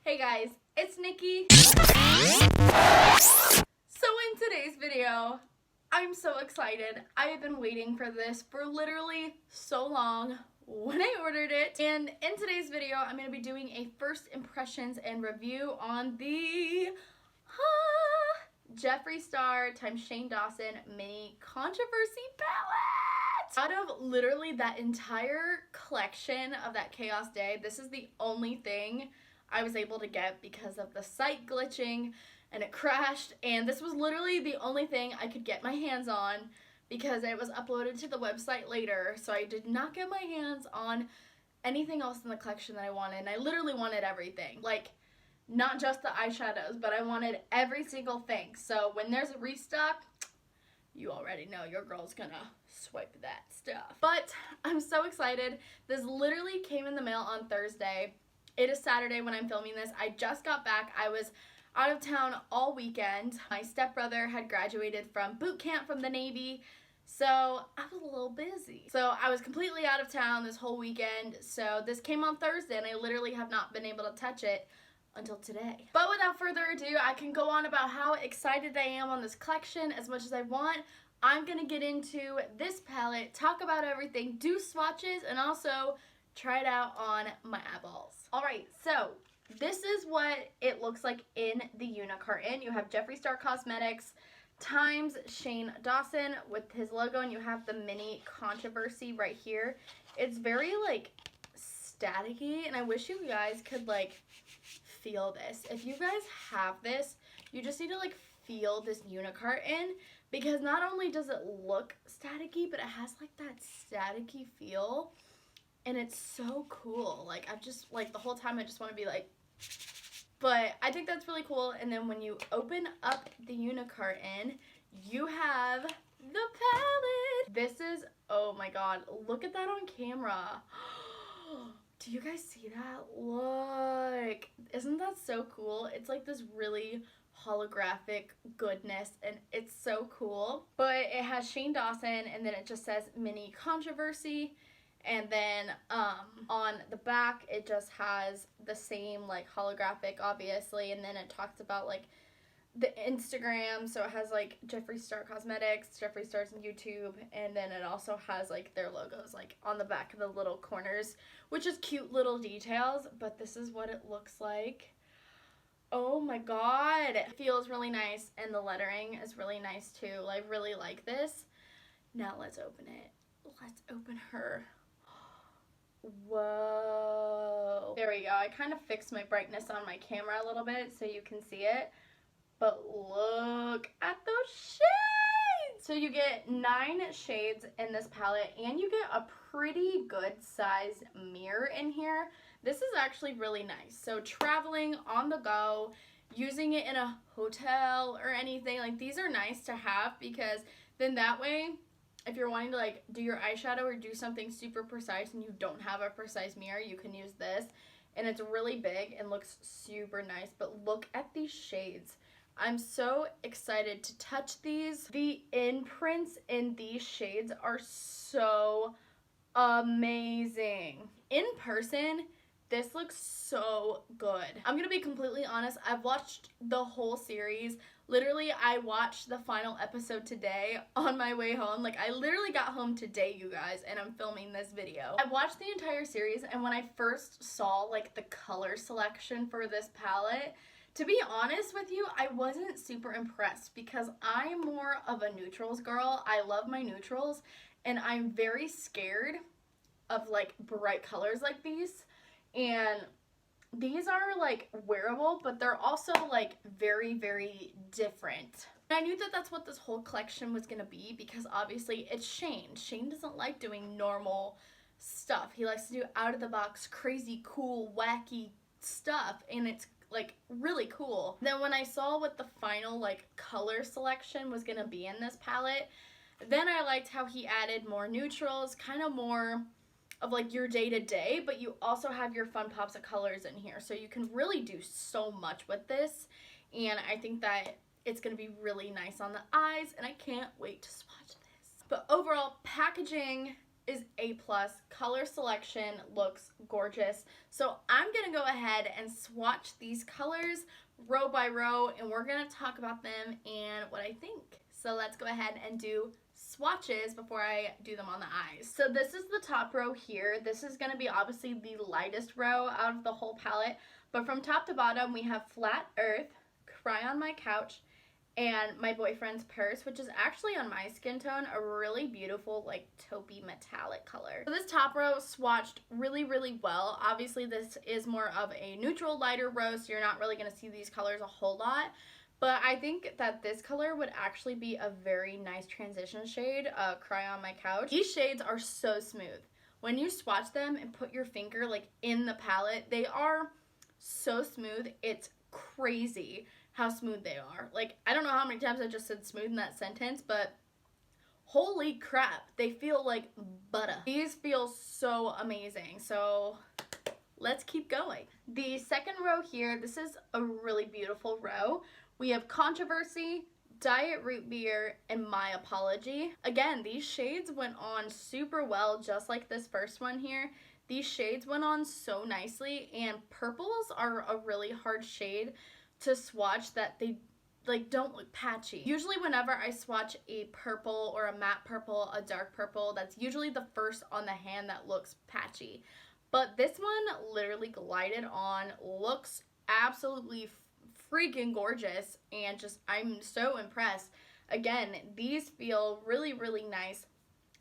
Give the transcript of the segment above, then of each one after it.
Hey guys, it's Nikki. So in today's video, I'm so excited. I have been waiting for this for literally so long when I ordered it. And in today's video, I'm going to be doing a first impressions and review on the Jeffree Star times Shane Dawson Mini Controversy palette. Out of literally that entire collection of that Chaos Day, this is the only thing I was able to get because of the site glitching and it crashed, and this was literally the only thing I could get my hands on because it was uploaded to the website later, so I did not get my hands on anything else in the collection that I wanted, and I literally wanted everything. Like, not just the eyeshadows, but I wanted every single thing. So when there's a restock, you already know your girl's gonna swipe that stuff. But I'm so excited. This literally came in the mail on Thursday. It is Saturday when I'm filming this. I just got back. I was out of town all weekend. My stepbrother had graduated from boot camp from the Navy, so I was a little busy. So I was completely out of town this whole weekend, so this came on Thursday and I literally have not been able to touch it until today. But without further ado, I can go on about how excited I am on this collection as much as I want. I'm gonna get into this palette, talk about everything, do swatches, and also try it out on my eyeballs. Alright, so this is what it looks like in the unicarton. You have Jeffree Star Cosmetics times Shane Dawson with his logo, and you have the Mini Controversy right here. It's very like staticky, and I wish you guys could like feel this. If you guys have this, you just need to like feel this unicarton, because not only does it look staticky, but it has like that staticky feel. And it's so cool. Like, I've just, like, the whole time I just want to be like, but I think that's really cool. And then when you open up the unicarton, you have the palette. This is, oh my god, look at that on camera. Do you guys see that? Look. Isn't that so cool? It's like this really holographic goodness, and it's so cool. But it has Shane Dawson, and then it just says Mini Controversy. And then on the back, it just has the same, like, holographic, obviously. And then it talks about, like, the Instagram. So it has, like, Jeffree Star Cosmetics, Jeffree Star's YouTube. And then it also has, like, their logos, like, on the back of the little corners, which is cute little details. But this is what it looks like. Oh, my God. It feels really nice. And the lettering is really nice, too. I really like this. Now let's open it. Let's open her. Whoa. There we go. I kind of fixed my brightness on my camera a little bit so you can see it. But look at those shades. So you get 9 shades in this palette, and you get a pretty good size mirror in here. This is actually really nice. So traveling on the go, using it in a hotel or anything, like, these are nice to have, because then that way, if you're wanting to like do your eyeshadow or do something super precise and you don't have a precise mirror, you can use this. And it's really big and looks super nice. But look at these shades. I'm so excited to touch these. The imprints in these shades are so amazing. In person, this looks so good. I'm gonna be completely honest, I've watched the whole series. Literally, I watched the final episode today on my way home. Like, I literally got home today, you guys, and I'm filming this video. I watched the entire series, and when I first saw, like, the color selection for this palette, to be honest with you, I wasn't super impressed, because I'm more of a neutrals girl. I love my neutrals, and I'm very scared of, like, bright colors like these. And these are, like, wearable, but they're also, like, very, very different. And I knew that that's what this whole collection was going to be, because obviously it's Shane. Shane doesn't like doing normal stuff. He likes to do out-of-the-box, crazy, cool, wacky stuff, and it's, like, really cool. Then when I saw what the final, like, color selection was going to be in this palette, then I liked how he added more neutrals, kind of more of like your day-to-day, but you also have your fun pops of colors in here, so you can really do so much with this, and I think that it's going to be really nice on the eyes, and I can't wait to swatch this. But overall, packaging is A+. Color selection looks gorgeous. So I'm going to go ahead and swatch these colors row by row, and we're going to talk about them and what I think. So let's go ahead and do swatches before I do them on the eyes. So this is the top row here. This is going to be obviously the lightest row out of the whole palette. But from top to bottom, we have Flat Earth, Cry on My Couch, and My Boyfriend's Purse, which is actually on my skin tone a really beautiful like taupey metallic color. So this top row swatched really well. Obviously this is more of a neutral lighter row, so you're not really going to see these colors a whole lot. But I think that this color would actually be a very nice transition shade, Cry on My Couch. These shades are so smooth. When you swatch them and put your finger like in the palette, they are so smooth. It's crazy how smooth they are. Like, I don't know how many times I just said smooth in that sentence, but holy crap, they feel like butter. These feel so amazing. So let's keep going. The second row here, this is a really beautiful row. We have Controversy, Diet Root Beer, and My Apology. Again, these shades went on super well, just like this first one here. These shades went on so nicely, and purples are a really hard shade to swatch that they like don't look patchy. Usually whenever I swatch a purple or a matte purple, a dark purple, that's usually the first on the hand that looks patchy. But this one literally glided on, looks absolutely freaking gorgeous, and just I'm so impressed. Again, these feel really nice.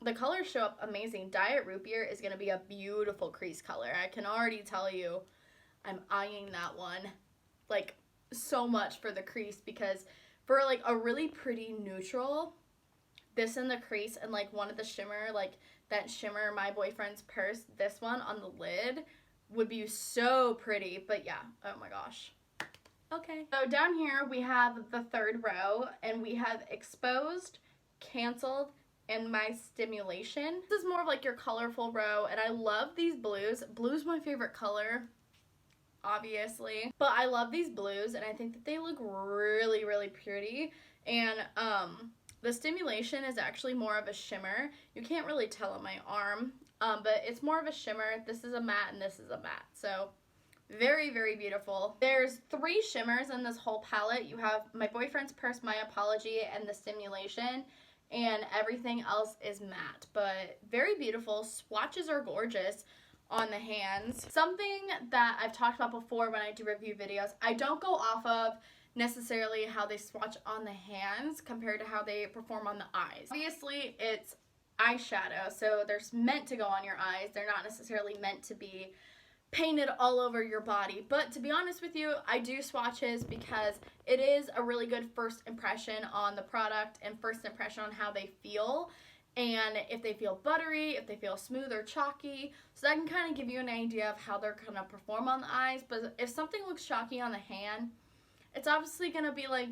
The colors show up amazing. Diet Root Beer is going to be a beautiful crease color. I can already tell you I'm eyeing that one like so much for the crease, because for like a really pretty neutral, this in the crease and like one of the shimmer, like that shimmer My Boyfriend's Purse, this one on the lid would be so pretty. But yeah, oh my gosh. Okay. So down here we have the third row, and we have Exposed, Canceled, and My Stimulation. This is more of like your colorful row, and I love these blues. Blue's my favorite color, obviously, but I love these blues, and I think that they look really pretty. And the Stimulation is actually more of a shimmer. You can't really tell on my arm, but it's more of a shimmer. This is a matte and this is a matte, so very beautiful. There's 3 shimmers in this whole palette. You have My Boyfriend's Purse, My Apology, and the Stimulation, and everything else is matte, but very beautiful. Swatches are gorgeous on the hands. Something that I've talked about before when I do review videos, I don't go off of necessarily how they swatch on the hands compared to how they perform on the eyes. Obviously, it's eyeshadow, so they're meant to go on your eyes. They're not necessarily meant to be painted all over your body. But to be honest with you, I do swatches because it is a really good first impression on the product and first impression on how they feel, and if they feel buttery, if they feel smooth or chalky. So that can kind of give you an idea of how they're going to perform on the eyes. But if something looks chalky on the hand, it's obviously going to be like,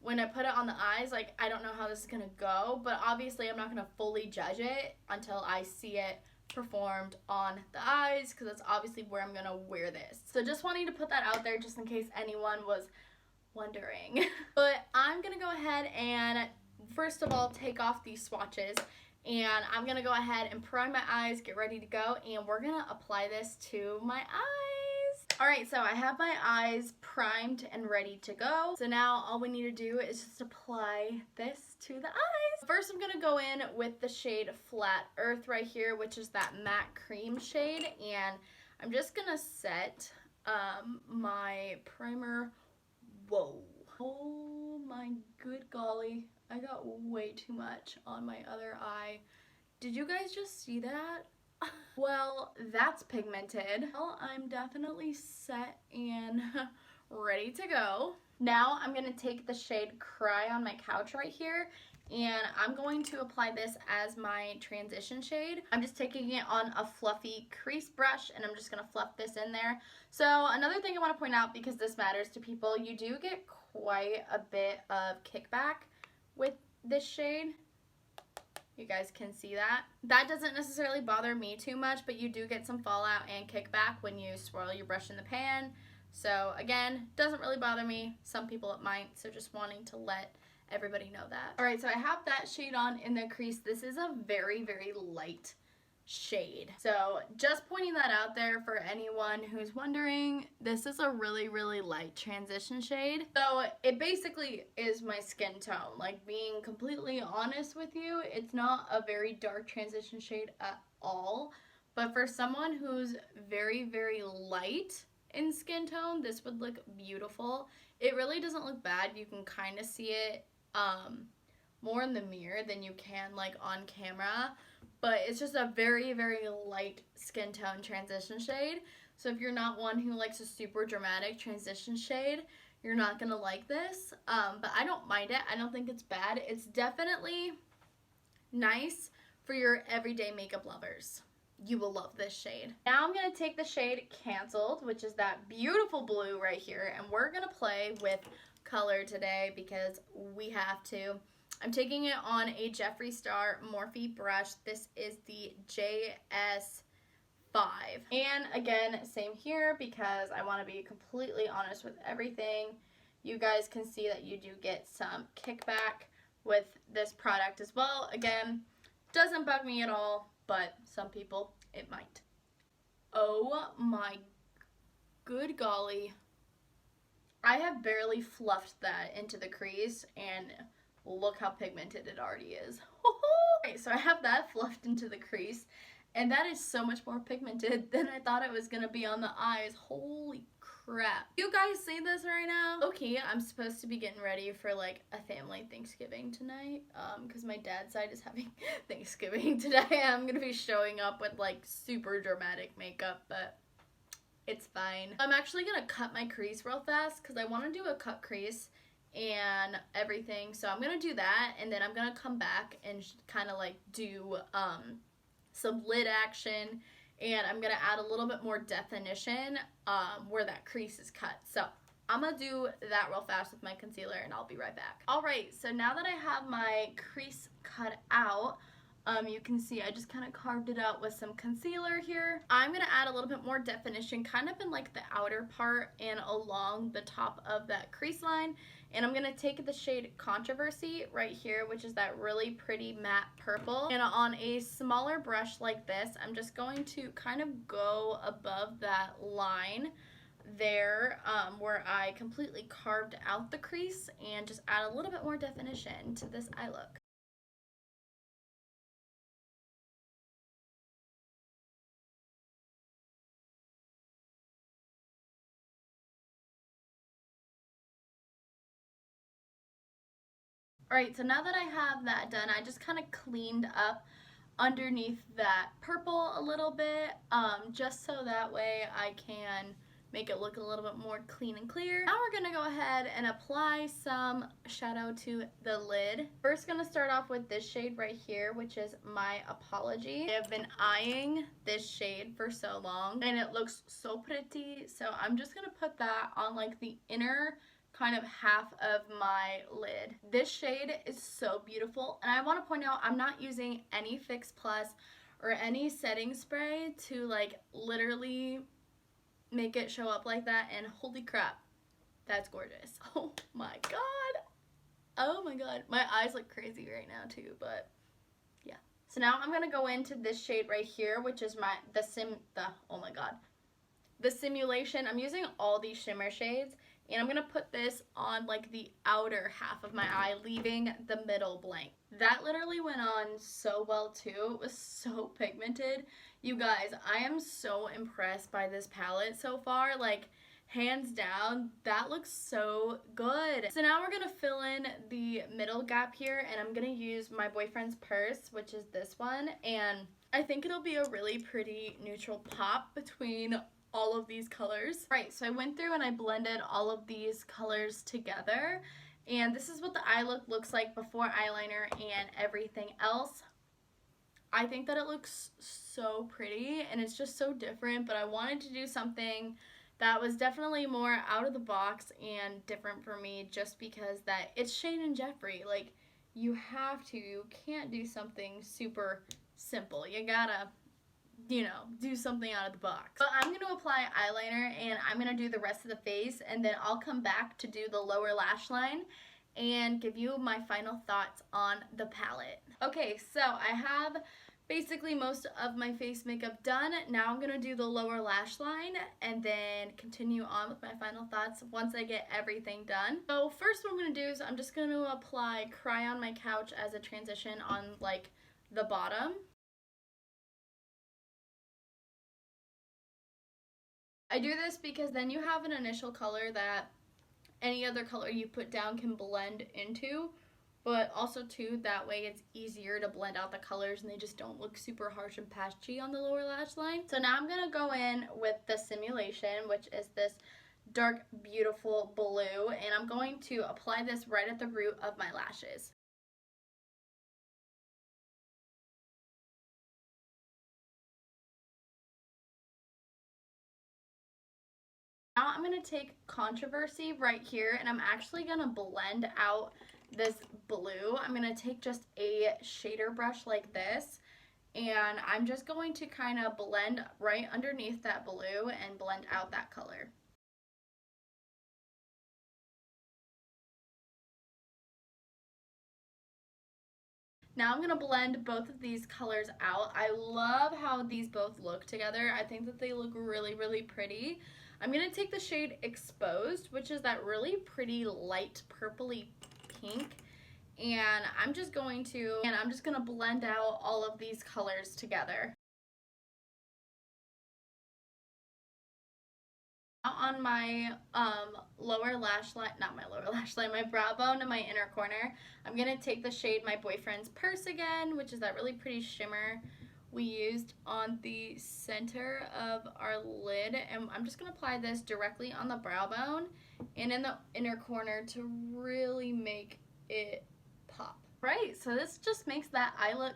when I put it on the eyes, like, I don't know how this is going to go. But obviously I'm not going to fully judge it until I see it performed on the eyes, because that's obviously where I'm gonna wear this. So just wanting to put that out there just in case anyone was wondering. But I'm gonna go ahead and first of all take off these swatches, and I'm gonna go ahead and prime my eyes, get ready to go, and we're gonna apply this to my eyes. Alright, so I have my eyes primed and ready to go. So now all we need to do is just apply this to the eyes. First I'm gonna go in with the shade Flat Earth right here, which is that matte cream shade, and I'm just gonna set my primer. Whoa. Oh my good golly. I got way too much on my other eye. Did you guys just see that? Well, that's pigmented. Well, I'm definitely set and ready to go. Now I'm going to take the shade Cry on My Couch right here, and I'm going to apply this as my transition shade. I'm just taking it on a fluffy crease brush, and I'm just going to fluff this in there. So another thing I want to point out, because this matters to people, you do get quite a bit of kickback with this shade. You guys can see that. That doesn't necessarily bother me too much, but you do get some fallout and kickback when you swirl your brush in the pan. So again, doesn't really bother me. Some people it might, so just wanting to let everybody know that. Alright, so I have that shade on in the crease. This is a very, very light shade. So just pointing that out there for anyone who's wondering, this is a really, really light transition shade. So it basically is my skin tone. Like, being completely honest with you, it's not a very dark transition shade at all. But for someone who's very, very light in skin tone, this would look beautiful. It really doesn't look bad. You can kind of see it more in the mirror than you can like on camera. But it's just a very, very light skin tone transition shade. So if you're not one who likes a super dramatic transition shade, you're not going to like this. But I don't mind it. I don't think it's bad. It's definitely nice for your everyday makeup lovers. You will love this shade. Now I'm going to take the shade Canceled, which is that beautiful blue right here. And we're going to play with color today because we have to. I'm taking it on a Jeffree Star Morphe brush. This is the JS5. And again, same here because I want to be completely honest with everything. You guys can see that you do get some kickback with this product as well. Again, doesn't bug me at all, but some people, it might. Oh my good golly. I have barely fluffed that into the crease, and look how pigmented it already is. Okay, so I have that fluffed into the crease, and that is so much more pigmented than I thought it was gonna be on the eyes. Holy crap. You guys see this right now? Okay, I'm supposed to be getting ready for like a family Thanksgiving tonight, because my dad's side is having Thanksgiving today. I'm gonna be showing up with like super dramatic makeup, but it's fine. I'm actually gonna cut my crease real fast because I want to do a cut crease and everything. So I'm gonna do that, and then I'm gonna come back and kind of like do some lid action, and I'm gonna add a little bit more definition where that crease is cut. So I'm gonna do that real fast with my concealer, and I'll be right back. Alright, so now that I have my crease cut out, you can see I just kind of carved it out with some concealer here. I'm going to add a little bit more definition kind of in like the outer part and along the top of that crease line. And I'm going to take the shade Controversy right here, which is that really pretty matte purple. And on a smaller brush like this, I'm just going to kind of go above that line there where I completely carved out the crease and just add a little bit more definition to this eye look. Alright, so now that I have that done, I just kind of cleaned up underneath that purple a little bit, just so that way I can make it look a little bit more clean and clear. Now we're going to go ahead and apply some shadow to the lid. First, going to start off with this shade right here, which is My Apology. I've been eyeing this shade for so long, and it looks so pretty, so I'm just going to put that on like the inner kind of half of my lid. This shade is so beautiful, and I want to point out I'm not using any Fix Plus or any setting spray to like literally make it show up like that, and holy crap, that's gorgeous. Oh my god. Oh my god. My eyes look crazy right now too, but yeah. So now I'm gonna go into this shade right here, which is the Simulation. I'm using all these shimmer shades, and I'm going to put this on like the outer half of my eye, leaving the middle blank. That literally went on so well too. It was so pigmented. You guys, I am so impressed by this palette so far. Like, hands down, that looks so good. So now we're going to fill in the middle gap here, and I'm going to use my boyfriend's purse, which is this one. And I think it'll be a really pretty neutral pop between all of these colors. Right, so I went through and I blended all of these colors together, and this is what the eye look looks like before eyeliner and everything else. I think that it looks so pretty, and it's just so different, but I wanted to do something that was definitely more out of the box and different for me, just because that it's Shane and Jeffree. Like, you can't do something super simple. You gotta, you know, do something out of the box. But I'm going to apply eyeliner, and I'm going to do the rest of the face, and then I'll come back to do the lower lash line and give you my final thoughts on the palette. Okay, so I have basically most of my face makeup done. Now I'm gonna do the lower lash line and then continue on with my final thoughts once I get everything done. So first what I'm gonna do is I'm just gonna apply Cry on My Couch as a transition on like the bottom. I do this because then you have an initial color that any other color you put down can blend into, but also too, that way it's easier to blend out the colors and they just don't look super harsh and patchy on the lower lash line. So now I'm gonna go in with the Simulation, which is this dark, beautiful blue, and I'm going to apply this right at the root of my lashes. Now I'm going to take Controversy right here, and I'm actually going to blend out this blue. I'm going to take just a shader brush like this, and I'm just going to kind of blend right underneath that blue and blend out that color. Now I'm going to blend both of these colors out. I love how these both look together. I think that they look really, really pretty. I'm going to take the shade Exposed, which is that really pretty light purpley pink. And I'm just going to blend out all of these colors together. On my lower lash line, not my lower lash line, my brow bone and my inner corner, I'm going to take the shade My Boyfriend's Purse again, which is that really pretty shimmer we used on the center of our lid, and I'm just going to apply this directly on the brow bone and in the inner corner to really make it pop. Right, so this just makes that eye look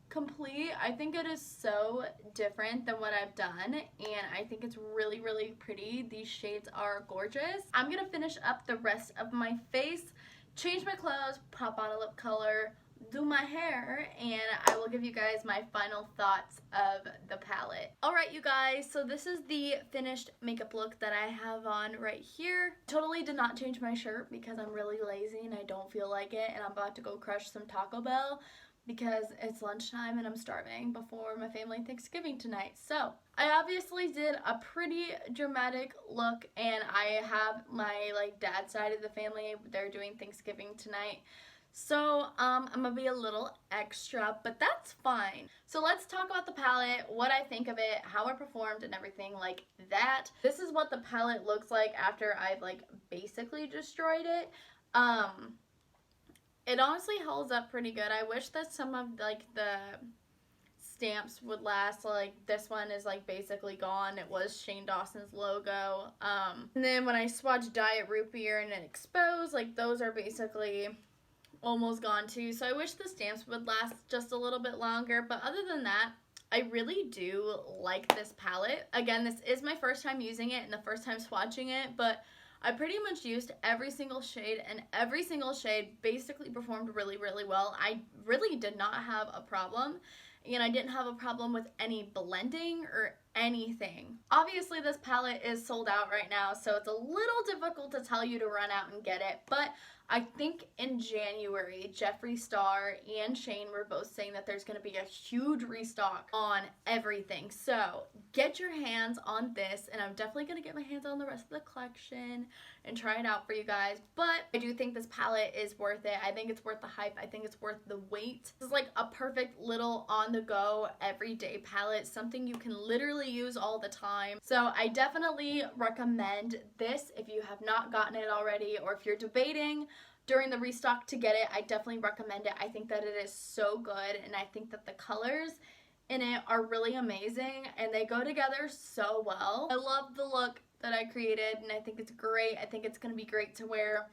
complete. I think it is so different than what I've done, and I think it's really, really pretty. These shades are gorgeous. I'm gonna finish up the rest of my face, change my clothes, pop on a lip color, do my hair, and I will give you guys my final thoughts of the palette. Alright you guys, so this is the finished makeup look that I have on right here. Totally did not change my shirt because I'm really lazy and I don't feel like it, and I'm about to go crush some Taco Bell because it's lunchtime and I'm starving before my family Thanksgiving tonight. So I obviously did a pretty dramatic look, and I have my dad side of the family, they're doing Thanksgiving tonight. So I'm gonna be a little extra, but that's fine. So let's talk about the palette, what I think of it, how it performed, and everything like that. This is what the palette looks like after I've basically destroyed it. It honestly holds up pretty good. I wish that some of the stamps would last. This one is basically gone. It was Shane Dawson's logo. And then when I swatched Diet Root Beer and Exposed, those are basically almost gone too. So I wish the stamps would last just a little bit longer, but other than that, I really do like this palette. Again, this is my first time using it and the first time swatching it, but I pretty much used every single shade, and every single shade basically performed really, really well. I really did not have a problem, and I didn't have a problem with any blending or anything. Obviously, this palette is sold out right now, so it's a little difficult to tell you to run out and get it, but I think in January, Jeffree Star and Shane were both saying that there's going to be a huge restock on everything. So get your hands on this, and I'm definitely going to get my hands on the rest of the collection and try it out for you guys. But I do think this palette is worth it. I think it's worth the hype. I think it's worth the wait. This is a perfect little on-the-go everyday palette, something you can literally use all the time. So I definitely recommend this if you have not gotten it already, or if you're debating during the restock to get it. I definitely recommend it. I think that it is so good, and I think that the colors in it are really amazing, and they go together so well. I love the look that I created, and I think it's great. I think it's going to be great to wear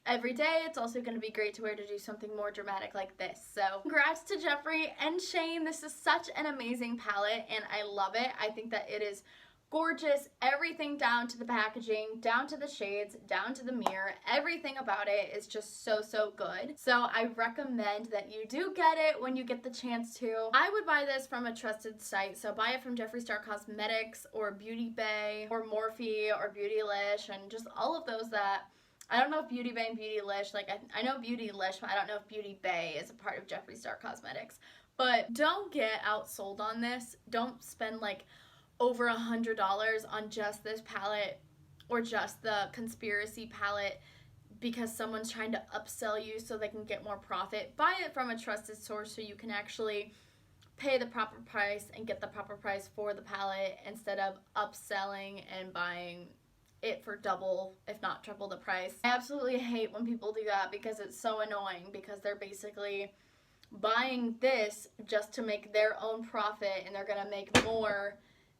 every day. It's also going to be great to wear to do something more dramatic like this. So congrats to Jeffree and Shane. This is such an amazing palette, and I love it. I think that it is gorgeous. Everything down to the packaging, down to the shades, down to the mirror, everything about it is just so, so good. So I recommend that you do get it when you get the chance to. I would buy this from a trusted site, so buy it from Jeffree Star Cosmetics or Beauty Bay or Morphe or Beautylish, and just all of those that I don't know if Beauty Bay and Beautylish, like I know Beautylish, but I don't know if Beauty Bay is a part of Jeffree Star Cosmetics. But don't get outsold on this. Don't spend like over $100 on just this palette or just the Conspiracy palette because someone's trying to upsell you so they can get more profit. Buy it from a trusted source so you can actually pay the proper price and get the proper price for the palette instead of upselling and buying it for double, if not triple the price. I absolutely hate when people do that because it's so annoying, because they're basically buying this just to make their own profit and they're gonna make more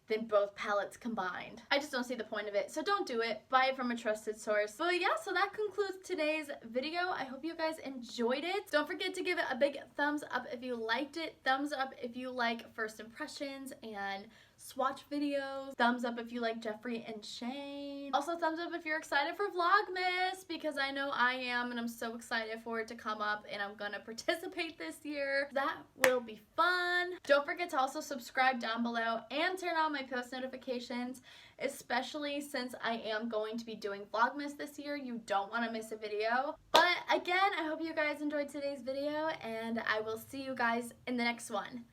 than both palettes combined. I just don't see the point of it, so don't do it. Buy it from a trusted source. But yeah, so that concludes today's video. I hope you guys enjoyed it. Don't forget to give it a big thumbs up if you liked it. Thumbs up if you like first impressions and swatch videos. Thumbs up if you like Jeffree and Shane. Also, thumbs up if you're excited for Vlogmas, because I know I am, and I'm so excited for it to come up, and I'm gonna participate this year. That will be fun. Don't forget to also subscribe down below and turn on my post notifications, especially since I am going to be doing Vlogmas this year. You don't want to miss a video. But again, I hope you guys enjoyed today's video, and I will see you guys in the next one.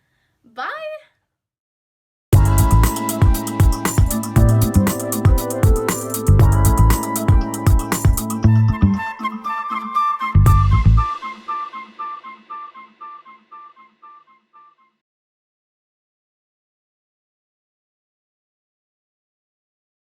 Bye!